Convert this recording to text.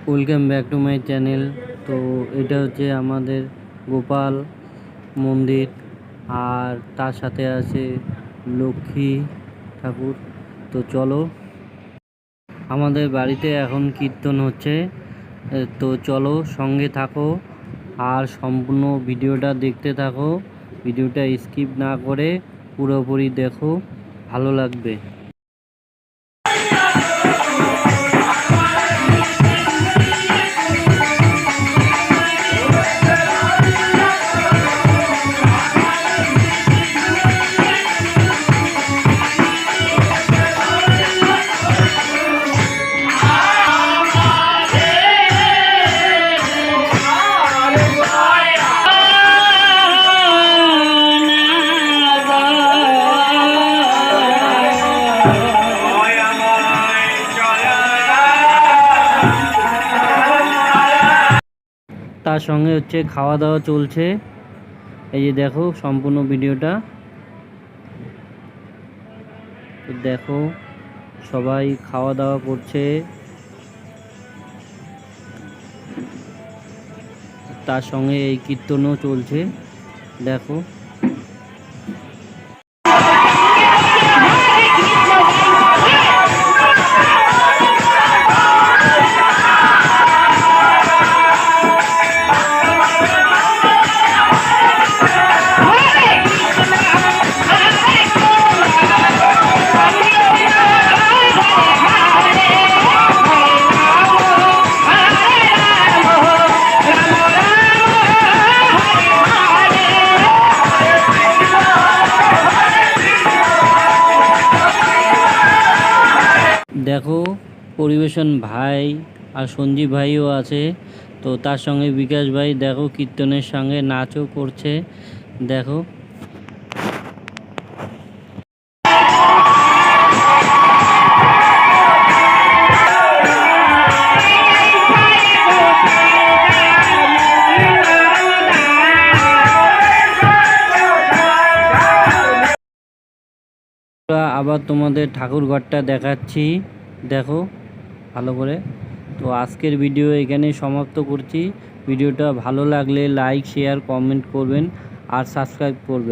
Welcome back to my channel. তো এটা হচ্ছে আমাদের গোপাল মন্দির, আর তার সাথে আছে লক্ষ্মী ঠাকুর। তো চলো, আমাদের বাড়িতে এখন কীর্তন হচ্ছে। তো চলো, সঙ্গে থাকো আর সম্পূর্ণ ভিডিওটা দেখতে থাকো। ভিডিওটা স্কিপ না করে পুরোপুরি দেখো, ভালো লাগবে। তার সঙ্গে হচ্ছে খাওয়া দাওয়া চলছে। এই যে দেখো সম্পূর্ণ ভিডিওটা দেখো, সবাই খাওয়া দাওয়া করছে, তার সঙ্গে এই কীর্তনও চলছে দেখো। দেখো পরিবেশন ভাই আর সঞ্জীব ভাইও আছে, তো তার সঙ্গে বিকাশ ভাই দেখো কীর্তনের সঙ্গে নাচও করছে দেখো। আবার তোমাদের ঠাকুর ঘরটা দেখাচ্ছি দেখো ভালো করে। তো আজকের ভিডিও এখানে সমাপ্ত করছি। ভিডিওটা ভালো লাগলে লাইক, শেয়ার, কমেন্ট করবেন আর সাবস্ক্রাইব করবেন।